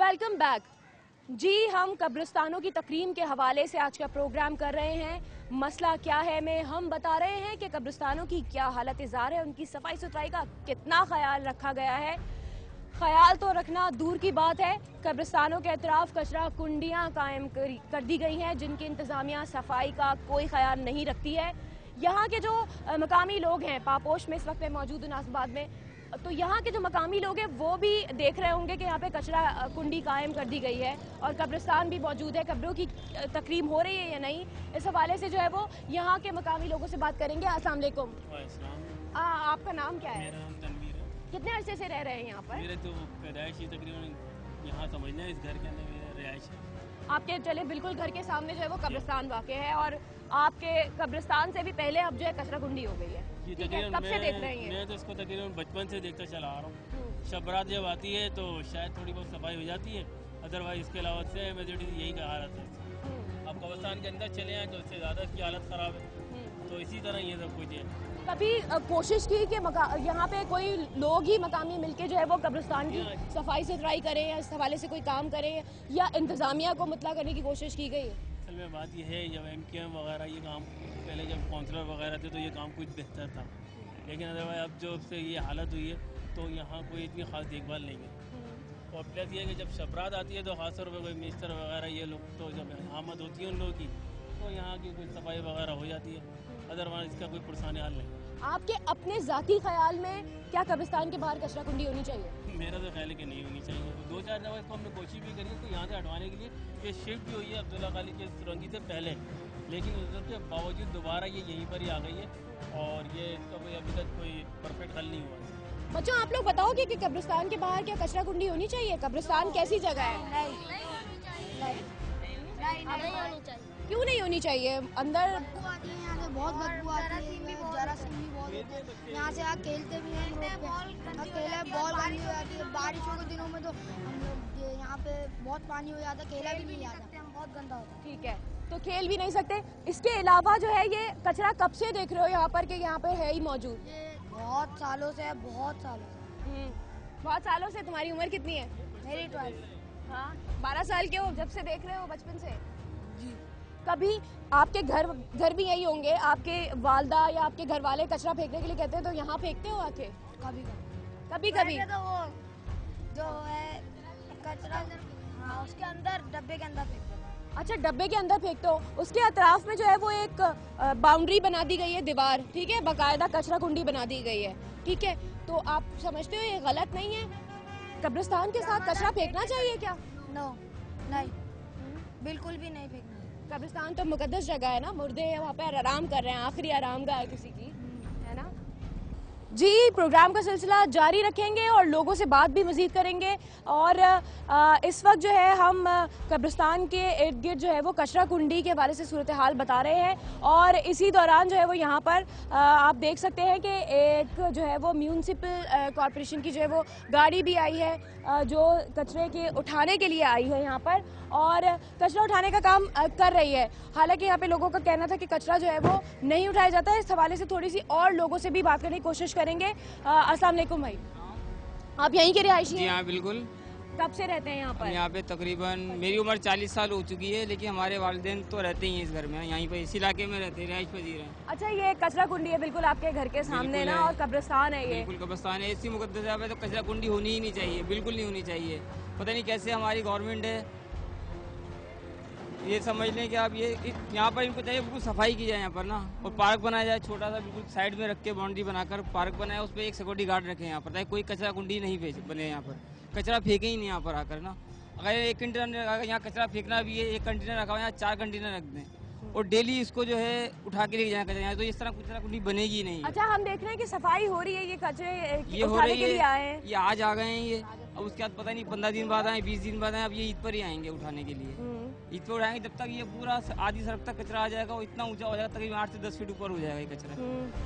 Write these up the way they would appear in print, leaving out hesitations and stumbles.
Welcome back जी। हम कब्रिस्तानों की तकरीम के हवाले से आज का प्रोग्राम कर रहे हैं। मसला क्या है में हम बता रहे हैं कि कब्रिस्तानों की क्या हालत जार है, उनकी सफाई सुथराई का कितना ख्याल रखा गया है। ख्याल तो रखना दूर की बात है, कब्रिस्तानों के अतराफ कचरा कुंडियाँ कायम कर दी गई हैं जिनकी इंतज़ामिया सफाई का कोई ख्याल नहीं रखती है। यहाँ के जो मकामी लोग हैं, पापोश में इस वक्त मौजूद नासबाद में, तो यहाँ के जो मकामी लोग हैं वो भी देख रहे होंगे कि यहाँ पे कचरा कुंडी कायम कर दी गई है और कब्रिस्तान भी मौजूद है। कब्रों की तकरीम हो रही है या नहीं, इस हवाले से जो है वो यहाँ के मकामी लोगों से बात करेंगे। अस्सलाम वालेकुम। आपका नाम क्या है? मेरा नाम तनवीर है। कितने अरसे से रह रहे हैं यहाँ पर? मेरे तो पैदाइश ही तकरीबन यहाँ समझना है, इस घर के अंदर मेरा रिहाइश है। आपके चले बिल्कुल घर के सामने जो है वो कब्रिस्तान वाक़ है और आपके कब्रिस्तान से भी पहले अब जो है कचरा कुंडी हो गई है। ठीक है, कब से देख रहे हैं? मैं तो इसको तकरीबन बचपन से देखता चला आ रहा हूँ। शब बारात जब आती है तो शायद थोड़ी बहुत सफाई हो जाती है, अदरवाइज इसके अलावा से मेजोरिटी यही का हालत है। अब कब्रिस्तान के अंदर चले आए तो इससे ज़्यादा इसकी हालत ख़राब है, तो इसी तरह ये सब कुछ है। कभी कोशिश की कि यहाँ पे कोई लोग ही मकामी मिलके जो है वो कब्रिस्तान की सफाई सुथराई करें या इस हवाले से कोई काम करें या इंतज़ामिया को मुतला करने की कोशिश की गई? असल में बात यह है, जब MKM वगैरह ये काम पहले जब काउंसलर वगैरह थे तो ये काम कुछ बेहतर था, लेकिन अदरवाइज अब जब से ये हालत हुई है तो यहाँ कोई इतनी खास देखभाल नहीं है। और प्लस ये है कि जब शबरात आती है तो खासतौर पर कोई मिस्टर वगैरह ये लोग तो जब आमद होती है उन लोगों की तो यहाँ की कुछ सफाई वगैरह हो जाती है, अदरवाइज इसका कोई पुरसाने हाल नहीं। आपके अपने ज़ाती ख्याल में क्या कब्रिस्तान के बाहर कचरा कुंडी होनी चाहिए? मेरा तो ख्याल है कि नहीं होनी चाहिए। 2-4 दफ़ा इसको हमने कोशिश भी करी है तो यहाँ से हटवाने के लिए, ये शिफ्ट भी हुई है अब्दुल्ला खाली के सुरंगी से पहले, लेकिन उसके बावजूद दोबारा ये यहीं पर ही आ गई है और ये इसका कोई अभी तक कोई परफेक्ट हल नहीं हुआ। बच्चों, आप लोग बताओगे कि कब्रिस्तान के बाहर क्या कचरा कुंडी होनी चाहिए? कब्रिस्तान कैसी जगह है? क्यों नहीं होनी चाहिए? अंदर यहाँ से बहुत बदबू आती है, जरासीम भी बहुत होते हैं। यहाँ से आप खेलते भी हैं, अकेले बॉल गंदी हो जाती है। बारिशों के दिनों में तो हम लोग यहाँ पे बहुत पानी हो जाता है, खेला भी नहीं जाता, बहुत गंदा होता है। ठीक है, तो खेल भी नहीं सकते। इसके अलावा जो है ये कचरा कब से देख रहे हो यहाँ पर कि यहाँ पर है ही मौजूद? ये बहुत सालों से है, बहुत सालों से। बहुत सालों से। तुम्हारी उम्र कितनी है? मेरी 12। हाँ, 12 साल के हो, जब से देख रहे हो बचपन से? जी। कभी आपके घर भी यही होंगे, आपके वालदा या आपके घर वाले कचरा फेंकने के लिए कहते हैं तो यहाँ फेंकते हो आके? कभी कभी तो वो जो है कचरा, हाँ, उसके अंदर डब्बे के अंदर फेंकते हैं। अच्छा, डब्बे के अंदर फेंकते हो। उसके अतराफ में जो है वो एक बाउंड्री बना दी गई है, दीवार, ठीक है, बाकायदा कचरा कुंडी बना दी गई है, ठीक है। तो आप समझते हो ये गलत नहीं है? कब्रिस्तान के साथ कचरा फेंकना चाहिए क्या? नो, नहीं, बिल्कुल भी नहीं फेंकना। कब्रिस्तान तो मुकद्दस जगह है ना, मुर्दे हैं वहाँ पर आराम कर रहे हैं, आखिरी आरामगाह है किसी की, है ना जी। प्रोग्राम का सिलसिला जारी रखेंगे और लोगों से बात भी मजीद करेंगे। और इस वक्त जो है हम कब्रिस्तान के इर्द गिर्द जो है वो कचरा कुंडी के हवाले से सूरत हाल बता रहे हैं और इसी दौरान जो है वो यहाँ पर आप देख सकते हैं कि एक जो है वो म्यूनसिपल कॉरपोरेशन की जो है वो गाड़ी भी आई है जो कचरे के उठाने के लिए आई है यहाँ पर और कचरा उठाने का काम कर रही है। हालांकि यहाँ पे लोगों का कहना था कि कचरा जो है वो नहीं उठाया जाता है। इस हवाले से थोड़ी सी और लोगों से भी बात करने की कोशिश करेंगे। अस्सलाम वालेकुम भाई, आप यहीं के रिहायशी हैं? जी हाँ, बिल्कुल। कब से रहते हैं यहाँ पर? यहाँ पे तकरीबन मेरी उम्र 40 साल हो चुकी है, लेकिन हमारे वालिदैन तो रहते ही हैं इस घर में, यहीं पे इस इलाके में रहते हैं, रिहाइश पजीर हैं। अच्छा, ये कचरा कुंडी है बिल्कुल आपके घर के सामने ना, और कब्रिस्तान है ये? बिल्कुल कब्रिस्तान है, इसी मुकद्दस जगह पे तो कचरा कुंडी होनी ही नहीं चाहिए, बिल्कुल नहीं होनी चाहिए। पता नहीं कैसे हमारी गवर्नमेंट है, ये समझ लें कि आप ये यहाँ पर इनको चाहिए बिल्कुल सफाई की जाए यहाँ पर ना, और पार्क बनाया जाए छोटा सा, बिल्कुल साइड में रख के बाउंड्री बनाकर पार्क बनाया, उस पर एक सिक्योरिटी गार्ड रखे यहाँ पर, ताकि कोई कचरा कुंडी नहीं बने, यहाँ पर कचरा फेंके ही नहीं यहाँ पर आकर ना। अगर एक कंटेनर, अगर यहाँ कचरा फेंकना भी है, एक कंटेनर रखा हुआ है, 4 कंटेनर रख दें और डेली इसको जो है उठा के लेके जाना कचरा यहाँ, तो इस तरह कचरा कुंडी बनेगी नहीं। अच्छा, हम देख रहे हैं कि सफाई हो रही है, ये कचरे ये हो रही है, ये आज आ गए हैं ये, अब उसके बाद पता नहीं 15 दिन बाद आए, 20 दिन बाद आए, अब ये ईद पर ही आएंगे उठाने के लिए। ईद पर उठाएंगे, जब तक ये पूरा आधी सड़क तक कचरा आ जाएगा, वो इतना ऊंचा हो जाएगा, तकरीबन 8 से 10 फीट ऊपर हो जाएगा ये कचरा,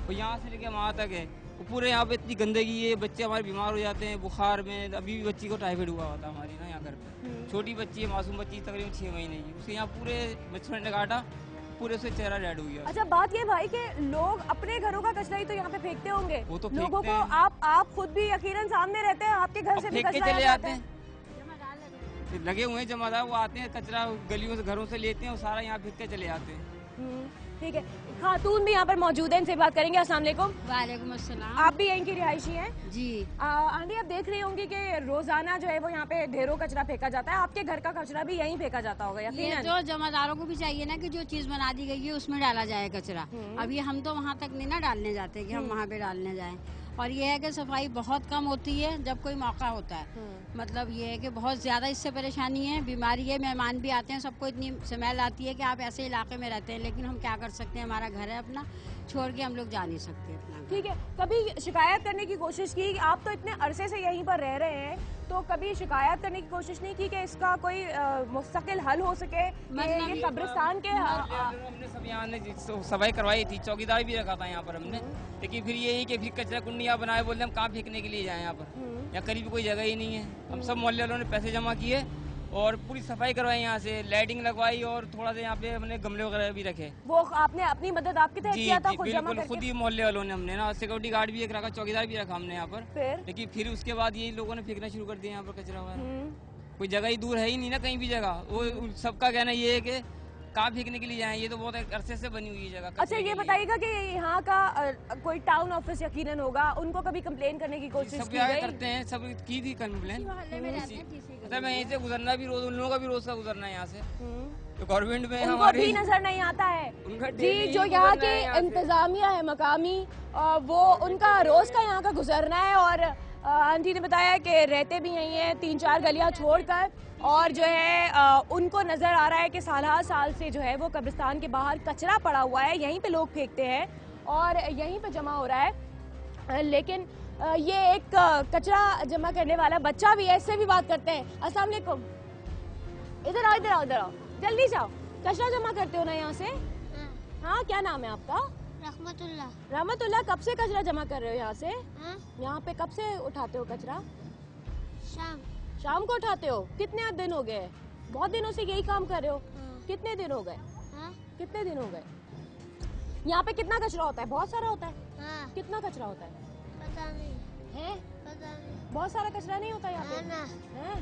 तो यहाँ से लेके वहाँ तक है। पूरे यहाँ पे इतनी गंदगी है, बच्चे हमारे बीमार हो जाते हैं बुखार में। अभी भी बच्ची को टाइफाइड हुआ होता है हमारी ना यहाँ घर पे, छोटी बच्ची है, मासूम बच्ची, तकरीबन 6 महीने की, उसके यहाँ पूरे मच्छर ने काटा, पूरे से चेहरा रेड हो गया। अच्छा, बात ये भाई कि लोग अपने घरों का कचरा ही तो यहाँ पे फेंकते होंगे, वो तो लोगों को आप खुद भी यकीनन सामने रहते हैं, आपके घर से भी कचरा चले जाते हैं, लगे हुए हैं जमादार, वो आते हैं कचरा गलियों से घरों से लेते हैं और सारा यहाँ फेंक के चले जाते हैं। ठीक है, खातून भी यहाँ पर मौजूद है, इनसे बात करेंगे। अस्सलाम वालेकुम। वालेकुम अस्सलाम। आप भी यहीं की रिहायशी हैं? जी। आंटी, आप देख रही होंगी कि रोजाना जो है वो यहाँ पे ढेरों कचरा फेंका जाता है, आपके घर का कचरा भी यहीं फेंका जाता होगा ये यकीनन? तो जमादारों को भी चाहिए ना कि जो चीज बना दी गई है उसमें डाला जाए कचरा। अभी हम तो वहाँ तक नहीं ना डालने जाते कि हम वहाँ पे डालने जाएं। और ये है कि सफाई बहुत कम होती है जब कोई मौका होता है। मतलब ये है कि बहुत ज्यादा इससे परेशानी है, बीमारी है, मेहमान भी आते हैं, सबको इतनी स्मेल आती है कि आप ऐसे इलाके में रहते हैं, लेकिन हम क्या कर सकते हैं, हमारा घर है अपना, छोड़ के हम लोग जा नहीं सकते अपना घर। ठीक है, कभी शिकायत करने की कोशिश की? आप तो इतने अरसे से यहीं पर रह रहे हैं, तो कभी शिकायत करने की कोशिश नहीं की कि इसका कोई मुस्तकिल हल हो सके? मतलब ये कब्रिस्तान के हमने सब यहाँ ने सफाई करवाई थी, चौकीदार भी रखा था यहाँ पर हमने, लेकिन फिर यही कि फिर कचरा कुंडी यहाँ बनाए, बोलते हम कहाँ फेंकने के लिए जाए, यहाँ पर यहाँ करीब कोई जगह ही नहीं है। हम सब मोहल्ले वालों ने पैसे जमा किए और पूरी सफाई करवाई, यहाँ से लाइटिंग लगवाई और थोड़ा सा यहाँ पे हमने गमले वगैरह भी रखे। वो आपने अपनी मदद आपके तहत किया था? खुद जमा बिल्कुल, करके? खुद ही मोहल्ले वालों ने, हमने ना सिक्योरिटी गार्ड भी एक रखा, चौकीदार भी रखा हमने यहाँ पर। फिर लेकिन फिर उसके बाद यही लोगों ने फेंकना शुरू कर दिया यहाँ पर कचरा वगैरह। कोई जगह ही दूर है ही नहीं ना कहीं भी जगह। वो सबका कहना ये है कि कहाँ फेंकने के लिए जाएं, ये तो बहुत अरसे से बनी हुई जगह। अच्छा, ये बताइएगा कि यहाँ का कोई टाउन ऑफिस यकीनन होगा, उनको कभी कंप्लेन करने की कोशिश सब की क्या गई? करते हैं, सब की थी कंप्लेन। मतलब मैं यहीं से गुजरना भी रोज, उन लोगों का भी रोज का गुजरना है यहाँ से, तो गवर्नमेंट में उनको हमारी भी नजर नहीं आता है उनका जी, daily जो ही यहाँ गुजरना है के यहाँ से। इंतजामिया है मकामी, वो उनका रोज का यहाँ का गुजरना है। और आंटी ने बताया कि रहते भी यहीं हैं 3-4 गलियां छोड़कर, और जो है उनको नजर आ रहा है कि साल से जो है वो कब्रिस्तान के बाहर कचरा पड़ा हुआ है, यहीं पे लोग फेंकते हैं और यहीं पे जमा हो रहा है। लेकिन ये एक कचरा जमा करने वाला बच्चा भी है, इससे भी बात करते हैं। अस्सलाम वालेकुम। इधर आओ, इधर आओ, इधर आओ, जल्दी जाओ। कचरा जमा करते हो ना यहाँ से? हाँ, क्या नाम है आपका? रहमतुल्लाह। कब से कचरा जमा कर रहे हो यहाँ से? यहाँ पे कब से उठाते हो कचरा? शाम को उठाते हो? कितने दिन हो गए? बहुत दिनों से यही काम कर रहे हो? कितने दिन हो गए? कितने दिन हो गए? यहाँ पे कितना कचरा होता है? बहुत सारा होता है? कितना कचरा होता है? पता नहीं है? पता नहीं। बहुत सारा कचरा नहीं होता यहाँ पे? है?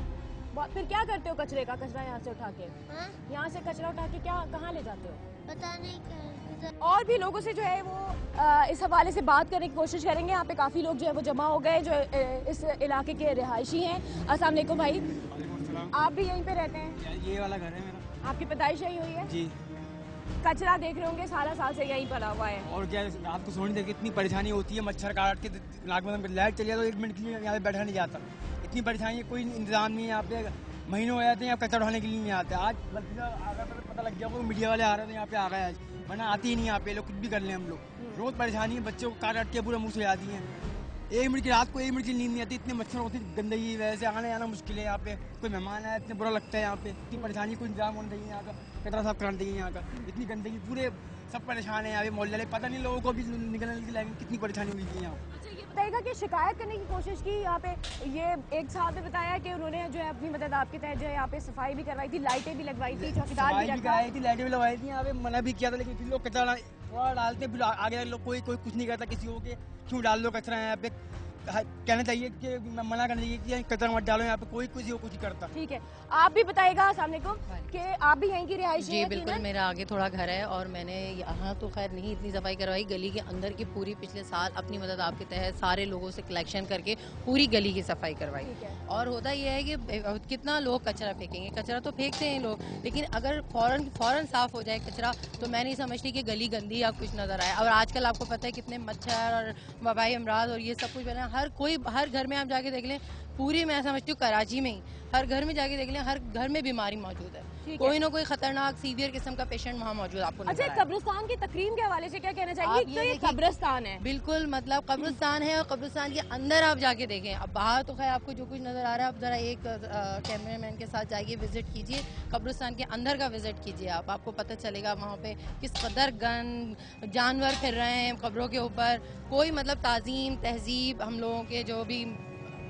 फिर क्या करते हो कचरे का? कचरा यहाँ से उठा के, यहाँ से कचरा उठा के क्या कहाँ ले जाते हो? पता नहीं। और भी लोगों से जो है वो इस हवाले से बात करने की कोशिश करेंगे। यहाँ पे काफी लोग जो है वो जमा हो गए जो इस इलाके के रिहायशी हैं। अस्सलाम वालेकुम भाई, आप भी यहीं पे रहते हैं? ये वाला घर है मेरा। आपकी पैदाइश यही हुई है? जी। कचरा देख रहे होंगे साल से यहीं पड़ा हुआ है। और क्या, रात को सोने देख इतनी परेशानी होती है, मच्छर काट के नाक में लाइट चली जाए तो 1 मिनट के लिए यहाँ पे बैठा नहीं जाता। इतनी परेशानी है, कोई इंतजाम नहीं है यहाँ पे। महीनों हो जाते हैं, यहाँ कचरा उठाने के लिए नहीं आते। आज बल्कि अगर पता लग गया वो मीडिया वाले आ रहे थे यहाँ पे, आ गए आज, वरना आती ही नहीं यहाँ पे। लोग कुछ भी कर लें हम लोग, रोज परेशानी है, बच्चों को काट के पूरे मुँह से जाती हैं। 1 मिनट की रात को 1 मिनट की नींद नहीं आती, इतने मच्छर होते हैं, गंदगी की वजह से आना जाना मुश्किल है यहाँ पे। कोई मेहमान आया इतने बुरा लगता है यहाँ पे, इतनी परेशानी, कोई इंतजाम होना चाहिए यहाँ का, कचरा साफ कराना चाहिए यहाँ का। इतनी गंदगी, पूरे सब परेशान है यहाँ पे मोहल्ले वाले, पता नहीं लोगों को भी निकलने की लाइन कितनी परेशानी हुई थी यहाँ। बताइएगा कि शिकायत करने की कोशिश की यहाँ पे? ये एक साहब ने बताया कि उन्होंने जो है अपनी मदद आपके तहत जो है यहाँ पे सफाई भी करवाई थी, लाइटें भी लगवाई थी, चौकीदार भी रखा, कराई थी, लाइटें भी लगवाई थी, यहाँ पे मना भी किया था, लेकिन फिर लोग कचरा थोड़ा डालते हैं, फिर आगे लोग कोई कुछ नहीं करता किसी को कि क्यों डाल लो कचरा यहाँ पे। कहना चाहिए कि मना करना चाहिए कि कचरा मत डालो यहाँ पे, कोई किसी को कुछ करता। ठीक है, आप भी बताइएगा अस्सलाम वालेकुम कि आप भी यहीं की रिहायशी जी हैं? बिल्कुल, मेरा आगे थोड़ा घर है और मैंने यहाँ तो खैर नहीं इतनी सफाई करवाई, गली के अंदर की पूरी पिछले साल अपनी मदद आपके तहत सारे लोगों से कलेक्शन करके पूरी गली की सफाई करवाई। और होता यह है कि कितना लोग कचरा फेंकेंगे, कचरा तो फेंकते हैं लोग, लेकिन अगर फौरन साफ हो जाए कचरा तो मैं नहीं समझती कि गली गंदी या कुछ नजर आए। और आजकल आपको पता है कितने मच्छर और वबाई अमराज और ये सब कुछ बना, हर घर में आप जाके देख लें, पूरी मैं समझती हूँ कराची में ही हर घर में जाके देख लें, हर घर में बीमारी मौजूद है, कोई ना कोई खतरनाक सीवियर किस्म का पेशेंट वहाँ मौजूद आपको नजर आएगा। कब्रिस्तान की तकरीम के हवाले से क्या कहना चाहिए? तो ये कब्रिस्तान है, बिल्कुल, मतलब कब्रिस्तान है और कब्रिस्तान के अंदर आप जाके देखें। अब बाहर तो खैर आपको जो कुछ नजर आ रहा है, आप जरा एक कैमरामैन के साथ जाइए, विजिट कीजिए, कब्रिस्तान के अंदर का विजिट कीजिए, आपको पता चलेगा वहाँ पे किस कदर गंद जानवर फिर रहे हैं कब्रों के ऊपर। कोई मतलब ताज़ीम तहजीब, हम लोगों के जो भी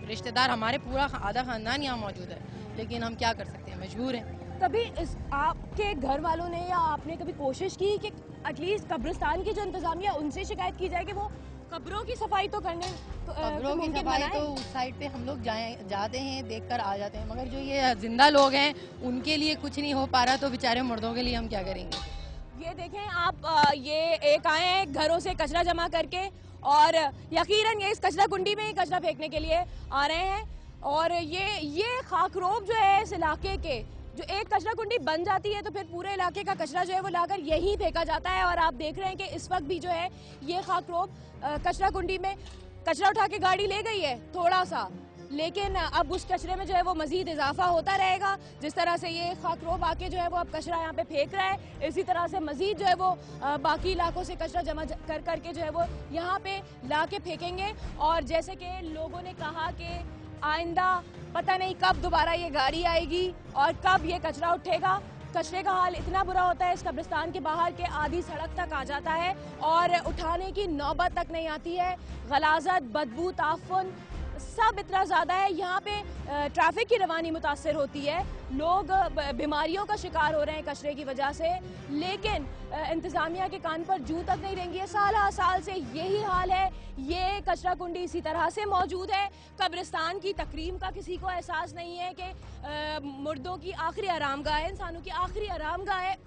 रिश्तेदार, हमारे पूरा आधा खानदान यहाँ मौजूद है, लेकिन हम क्या कर सकते हैं, मजबूर हैं। कभी इस आपके घर वालों ने या आपने कभी कोशिश की कि एटलीस्ट कब्रिस्तान की जो इंतजामिया उनसे शिकायत की जाए कि वो कब्रों की सफाई तो करने कब्रों की मुमकिन सफाई बनाएं। तो उस साइड पे हम लोग जाते हैं, देखकर आ जाते हैं, मगर जो ये जिंदा लोग हैं उनके लिए कुछ नहीं हो पा रहा, तो बेचारे मुर्दों के लिए हम क्या करेंगे। ये देखें आप, ये एक आए हैं घरों से कचरा जमा करके और यकीनन ये इस कचरा कुंडी में ही कचरा फेंकने के लिए आ रहे हैं। और ये खाकरोब जो है इस इलाके के, जो एक कचरा कुंडी बन जाती है तो फिर पूरे इलाके का कचरा जो है वो लाकर यहीं फेंका जाता है। और आप देख रहे हैं कि इस वक्त भी जो है ये खाकरोब कचरा कुंडी में कचरा उठा के गाड़ी ले गई है थोड़ा सा, लेकिन अब उस कचरे में जो है वो मजीद इजाफा होता रहेगा। जिस तरह से ये खाकरोब आके जो है वो अब कचरा यहाँ पे फेंक रहा है, इसी तरह से मजीद जो है वो बाकी इलाकों से कचरा जमा कर करके जो है वो यहाँ पे ला के फेंकेंगे। और जैसे कि लोगों ने कहा कि आइंदा पता नहीं कब दोबारा ये गाड़ी आएगी और कब ये कचरा उठेगा। कचरे का हाल इतना बुरा होता है इस कब्रिस्तान के बाहर के आधी सड़क तक आ जाता है और उठाने की नौबत तक नहीं आती है। गलाजत, बदबू, ताफुन सब इतना ज़्यादा है। यहाँ पे ट्रैफिक की रवानी मुतासर होती है, लोग बीमारियों का शिकार हो रहे हैं कचरे की वजह से, लेकिन इंतज़ामिया के कान पर जूं तक नहीं रहेंगी। साल से यही हाल है। ये कचरा कुंडी इसी तरह से मौजूद है। कब्रिस्तान की तकरीम का किसी को एहसास नहीं है कि मुर्दों की आखिरी आरामगाह है, इंसानों की आखिरी आरामगाह है,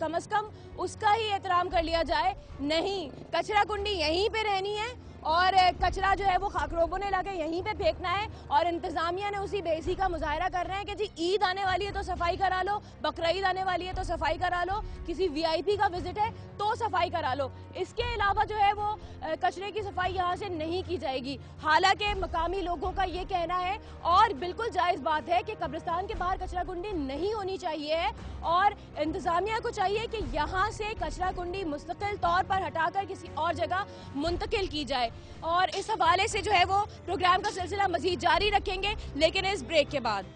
कम से कम उसका ही एहतराम कर लिया जाए। नहीं, कचरा कुंडी यहीं पे रहनी है और कचरा जो है वो खाकरोबों ने लाके यहीं पे फेंकना है। और इंतजामिया ने उसी बेइज्जती का मुजाहरा कर रहे हैं कि जी ईद आने वाली है तो सफाई करा लो, बकरीद आने वाली है तो सफाई करा लो, किसी वीआईपी का विजिट है तो सफाई करा लो। इसके अलावा जो है वो कचरे की सफाई यहाँ से नहीं की जाएगी। हालांकि मकामी लोगों का ये कहना है और बिल्कुल जायज़ बात है कि कब्रिस्तान के बाहर कचरा कुंडी नहीं होनी चाहिए है और इंतजामिया को चाहिए कि यहाँ से कचरा कुंडी मुस्तकिल तौर पर हटाकर किसी और जगह मुंतकिल की जाए। और इस हवाले से जो है वो प्रोग्राम का सिलसिला मजीद जारी रखेंगे, लेकिन इस ब्रेक के बाद।